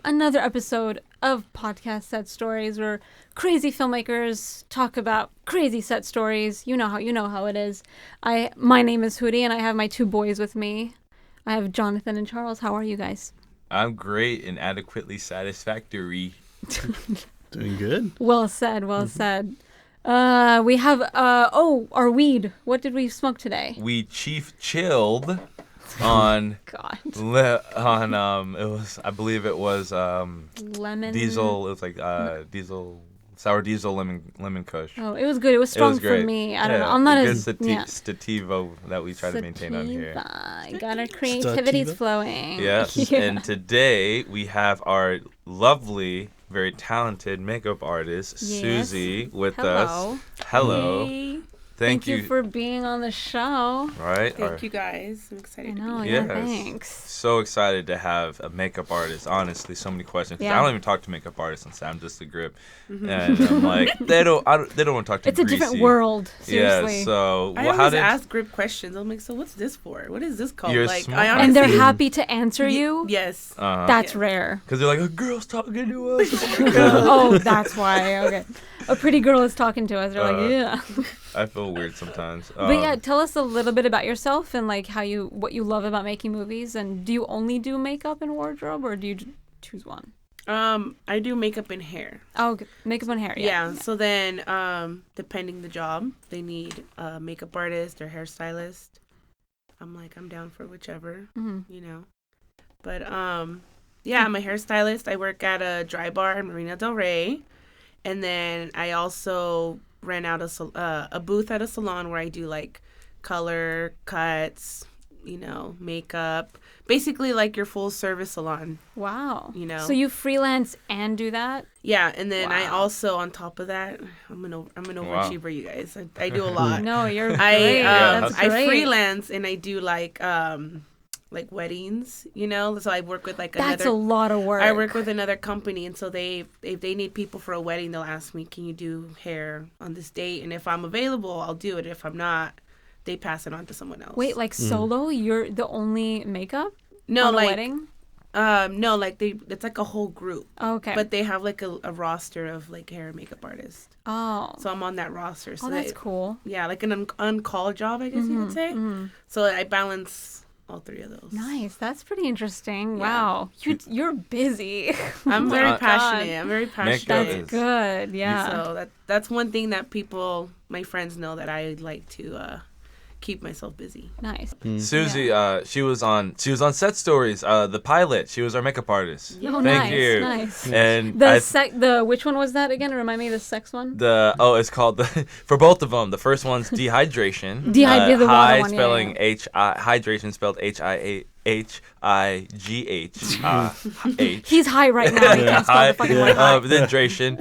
another episode of Podcast Set Stories, where crazy filmmakers talk about crazy set stories. You know how it is. My name is Hootie, and I have my two boys with me. I have Jonathan and Charles. How are you guys? I'm great and adequately satisfactory. Doing good. Well said. We have our weed. What did we smoke today? We chief chilled on God. I believe it was Lemon diesel. It was like sour diesel lemon kush. Oh, it was good. It was strong for great. me. I don't know. I'm not as sativa that we try to maintain on here. Got our creativity's Sativa? flowing. Yes. Yeah. And today we have our lovely, very talented makeup artist Suzy with us. Hello. Hey. Thank you for being on the show. Right. Thank you guys. I'm excited to be I here. know, Yes. thanks. So excited to have a makeup artist. Honestly, so many questions. 'Cause Yeah. I don't even talk to makeup artists and say I'm just a grip, and I'm like, they don't want to talk to. It's a different world. Seriously. Yeah. So I always ask grip questions. I'm like, so what's this for? What is this called? You're like, smart. And they're happy to answer you. Yes. That's rare. Because they're like, a girl's talking to us. Oh, that's why. Okay. A pretty girl is talking to us. They're like, yeah. I feel weird sometimes. But yeah, tell us a little bit about yourself and like what you love about making movies. And do you only do makeup and wardrobe, or do you choose one? I do makeup and hair. Oh, makeup and hair. Yeah. So then, depending the job, they need a makeup artist or hairstylist. I'm down for whichever, you know. But yeah, I'm a hairstylist. I work at a dry bar in Marina Del Rey, and then I also rent out a booth at a salon where I do like color cuts, you know, makeup, basically like your full service salon. Wow. You know. So you freelance and do that? Yeah, and then I Wow. also, on top of that, I'm an overachiever, you guys. I do a lot. No, you're great. That's That's I great. freelance and I do like weddings, you know. So I work with That's a lot of work. I work with another company, and so if they need people for a wedding, they'll ask me, "Can you do hair on this date?" And if I'm available, I'll do it. If I'm not, they pass it on to someone else. Wait, like solo? You're the only makeup? No, on a like wedding? no, like it's like a whole group. Oh, okay. But they have like a roster of like hair and makeup artists. Oh. So I'm on that roster. So That's cool. Yeah, like an on-call job, I guess you could say. So I balance all three of those. Nice. That's pretty interesting. Yeah. Wow. You're busy. I'm very God. passionate. I'm very passionate. Makeup That's good. Yeah. So that's one thing that my friends know, that I like to keep myself busy. Nice. Suzy, she was on Set Stories, the pilot. She was our makeup artist. Oh, Thank nice. you. Nice. And The which one was that again? Remind me of the sex one. It's called for both of them. The first one's dehydration. The water high one, yeah, spelling yeah. hydration spelled HIGH. He's high right now. He can't spell the fucking word high. Then hydration.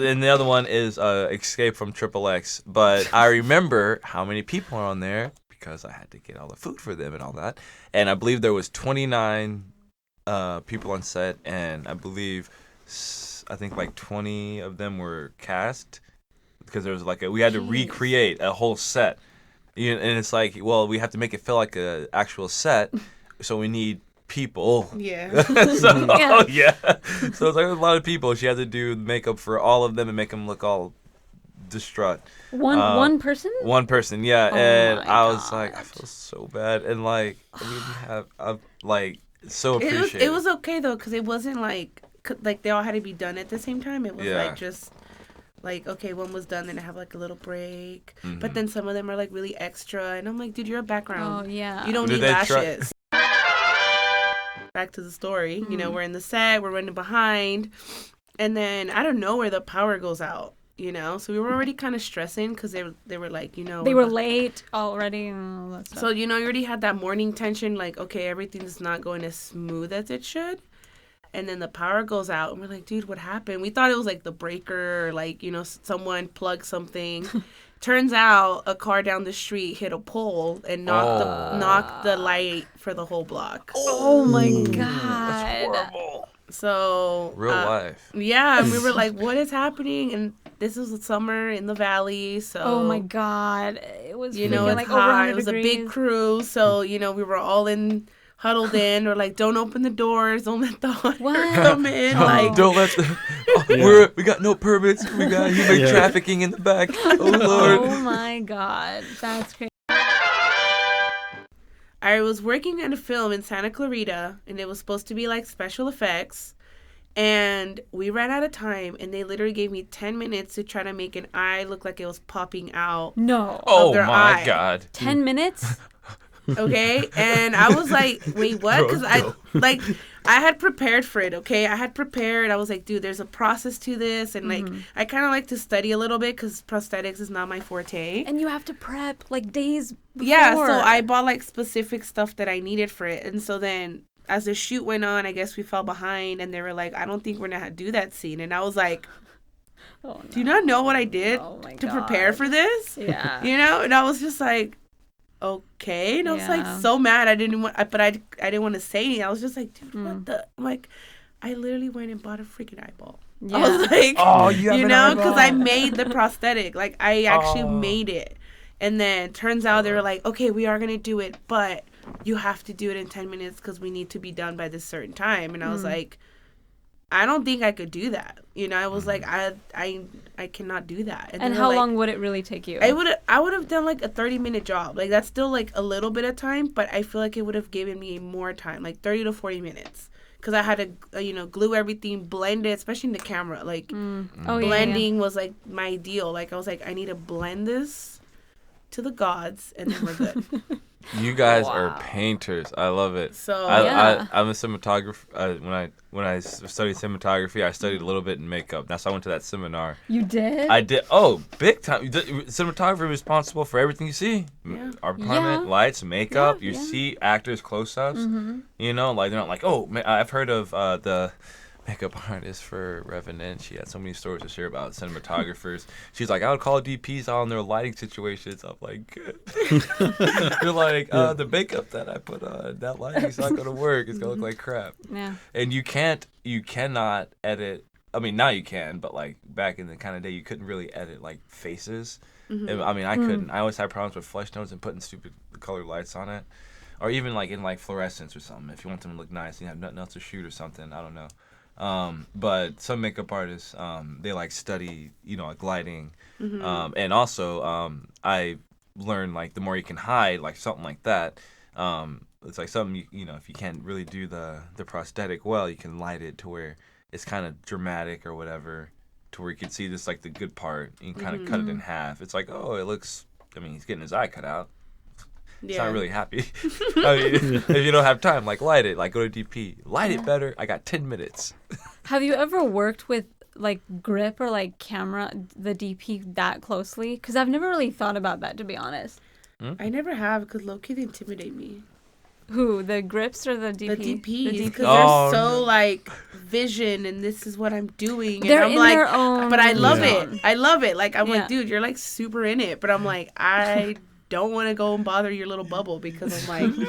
And the other one is Escape from XXX. But I remember how many people are on there because I had to get all the food for them and all that. And I believe there was 29 people on set, and I think like 20 of them were cast because there was we had to recreate a whole set. And it's like, well, we have to make it feel like an actual set, so we need people. Yeah. So it's like a lot of people. She had to do makeup for all of them and make them look all distraught. One person? One person, yeah. Oh and my I was God. like, I feel so bad, and we so appreciate It was okay though, because it wasn't like they all had to be done at the same time. It was just like, okay, one was done, then I have like a little break. But then some of them are like really extra, and I'm like, dude, you're a background. Oh yeah. You don't Did need they lashes. Back to the story. You know, we're in the set, we're running behind, and then I don't know where the power goes out. You know, so we were already kind of stressing because they were like, you know, They were late already and all that stuff. So, you know, you already had that morning tension, like, okay, everything's not going as smooth as it should. And then the power goes out, and we're like, dude, what happened? We thought it was like the breaker, or like, you know, someone plugged something. Turns out a car down the street hit a pole and knocked the light for the whole block. Oh my God. That's horrible. So Real life. Yeah, and we were like, what is happening? And this was the summer in the valley, so Oh my God. It was you know, freaking, it's like over hot. 100 It was degrees. a big crew, so you know, we were all in huddled in, or like, don't open the doors, don't let the audience What? come in. Oh. Like, Don't let the. We got no permits. We got human trafficking in the back. Oh Lord. Oh my God, that's crazy. I was working on a film in Santa Clarita, and it was supposed to be like special effects. And we ran out of time, and they literally gave me 10 minutes to try to make an eye look like it was popping out. No. Oh their my eye. God. 10 minutes? Okay, and I was like, wait, what? Because I had prepared for it. Okay, I had prepared. I was like, dude, there's a process to this, and like I kind of like to study a little bit because prosthetics is not my forte. And you have to prep like days before. Yeah, so I bought like specific stuff that I needed for it, and so then as the shoot went on, I guess we fell behind, and they were like, I don't think we're gonna do that scene, and I was like, Oh, no. do you not know what I did Oh my to prepare God. for this? Yeah. You know, and I was just like, okay, and I was like so mad. I didn't want, but I didn't want to say anything. I was just like, dude, what the? I'm like, I literally went and bought a freaking eyeball. Yeah. I was like, Oh, you have you an know, eyeball. because I made the prosthetic. Like I actually made it, and then turns out they were like, okay, we are gonna do it, but you have to do it in 10 minutes because we need to be done by this certain time. And I was like, I don't think I could do that. You know, I was like, I cannot do that. And how long would it really take you? I would have done like a 30-minute job. Like that's still like a little bit of time, but I feel like it would have given me more time, like 30 to 40 minutes. Because I had to, glue everything, blend it, especially in the camera. Like blending was like my deal. Like I was like, I need to blend this to the gods, and then we're good. You guys are painters. I love it. So I'm a cinematographer. When I studied cinematography, I studied a little bit in makeup. That's why I went to that seminar. You did? I did. Oh, big time. Cinematographer is responsible for everything you see. Our apartment, lights, makeup. You see actors close-ups. You know, like they're not like, oh, I've heard of the makeup artist for Revenant. She had so many stories to share about cinematographers. She's like, I would call DPs on their lighting situations. I'm like, good. You're like, the makeup that I put on, that lighting's not gonna work. It's gonna look like crap. Yeah. And you cannot edit. I mean, now you can, but like back in the kind of day, you couldn't really edit like faces. And, I mean, I couldn't. I always had problems with flesh tones and putting stupid colored lights on it, or even like in like fluorescence or something. If you want them to look nice and you have nothing else to shoot or something, I don't know. But some makeup artists, they like study, like lighting. And also, I learned like the more you can hide, like something like that. It's like something, if you can't really do the prosthetic well, you can light it to where it's kind of dramatic or whatever, to where you can see this like the good part. You can kind of cut it in half. It's like, oh, it looks, he's getting his eye cut out. It's not really happy. If you don't have time, like light it, like go to DP, light it better. I got 10 minutes. Have you ever worked with like grip or like camera, the DP that closely? Because I've never really thought about that, to be honest. I never have, because low-key they intimidate me. Who, the grips or the DP? The DPs, because Oh, they're so no. like vision, and this is what I'm doing. And They're I'm in like, their own but I love zone. it. I love it. Like I'm Yeah. like, dude, you're like super in it. But I'm like, I don't want to go and bother your little bubble, because I'm like,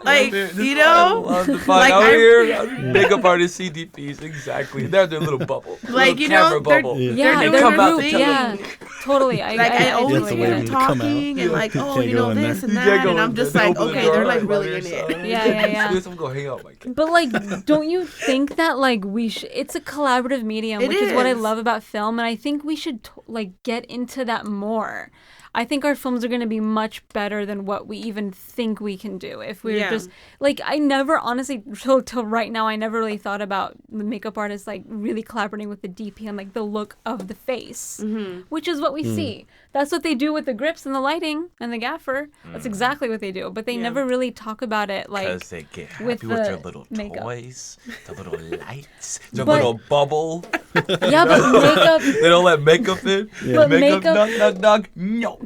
like, you know, I love the like out I- here, makeup artists, CDPs, exactly. They're their little bubble, Like, little you know, camera they're- bubble. Yeah, They they're come out roof- to yeah, totally. like I always have to hear wait them for them to come out. talking and like, oh, Can't you go know in this there. and that, and I'm just like, okay, they're like really in it. Yeah. I'm gonna hang out my kid. But like, don't you think that like it's a collaborative medium, It which is what I is. love about film, and I think we should like get into that more. I think our films are going to be much better than what we even think we can do if we're just like, I never honestly till right now I never really thought about the makeup artists like really collaborating with the DP and like the look of the face, which is what we see. That's what they do with the grips and the lighting and the gaffer. That's exactly what they do, but they never really talk about it like Because they get happy with with their the little makeup. toys, the little lights, the But- little bubble. Yeah, but makeup They don't let makeup in. But makeup, makeup- knock, no.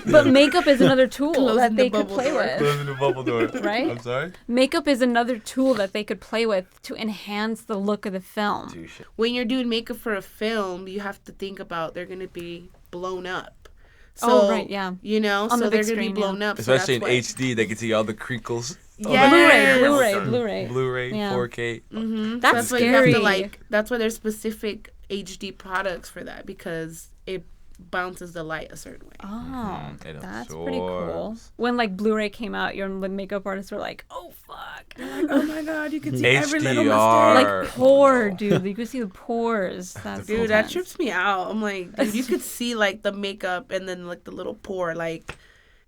but makeup is another tool Closing that the they could bubble play door. with. Closing the bubble door. Right? I'm sorry? Makeup is another tool that they could play with to enhance the look of the film. When you're doing makeup for a film, you have to think about they're gonna be blown up. So, Oh, right, yeah. You know, On so the they're big gonna be screen, blown up. Especially in so that's HD, they can see all the crinkles. Yes. Blu-ray. Blu-ray, Yeah. 4K. Mm-hmm. That's That's why you have scary. to like. That's why there's specific HD products for that, because it bounces the light a certain way. Oh, It that's pretty cool. absorbs. When like Blu-ray came out, your makeup artists were like, "Oh fuck!" Like, oh my god, you can see every little HDR. mistake. Like pore, dude. You could see the pores. That's Dude, that intense. trips me out. I'm like, dude, you could see like the makeup and then like the little pore. Like,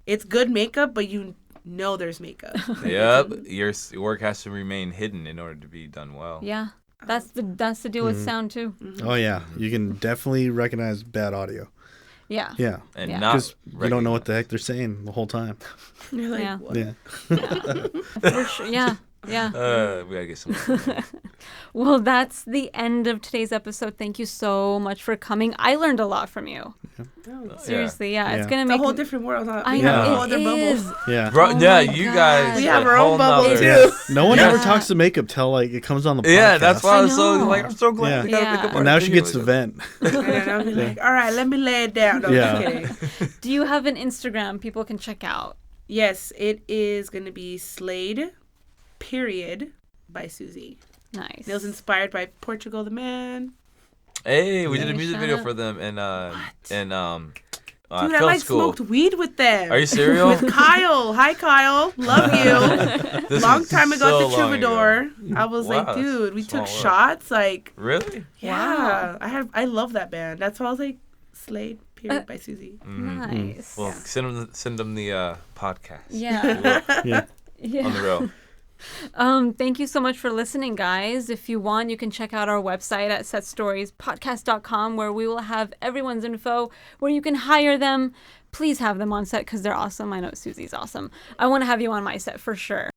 it's good makeup, but you know there's makeup. Yep, your work has to remain hidden in order to be done well. Yeah, that's the deal with sound too. Oh yeah, you can definitely recognize bad audio. Yeah. Yeah, And Yeah. not because you don't know what the heck they're saying the whole time. You're like, Yeah. what? Yeah. For sure. Yeah. Yeah. We gotta get some. Well, that's the end of today's episode. Thank you so much for coming. I learned a lot from you. No, Seriously, yeah. Yeah. It's gonna it's a make whole different world. Huh? I We know have a whole it other bubble. is. Yeah. Bro, Oh yeah, my you God. guys. We have a our whole own bubble, nother- too. Yeah. No one Yeah. ever talks to makeup till like it comes on the podcast. Yeah, that's why I was so know. like, I'm so glad. Yeah. we got a Yeah. makeup And now artist she here gets to with vent. And I'll be like, all right, let me lay it down. No, Yeah. just kidding. Do you have an Instagram people can check out? Yes, it is going to be Slade, period, by Suzy. Nice. It was inspired by Portugal the Man. Hey, we did a Hey, music shout video out. for them in Dude, I film like school. smoked weed with them. Are you serious? With Kyle. Hi, Kyle. Love you. This Long is time ago so at the long Troubadour. ago. I was Wow, like, that's dude, we small took world. shots. Like, Really? yeah. I love that band. That's why I was like, Slade, period, by Suzy. Nice. Well, send them the podcast. Yeah. Yeah. Yeah. On the road. Thank you so much for listening, guys. If you want, you can check out our website at setstoriespodcast.com, where we will have everyone's info, where you can hire them. Please have them on set because they're awesome. I know Susie's awesome. I want to have you on my set for sure.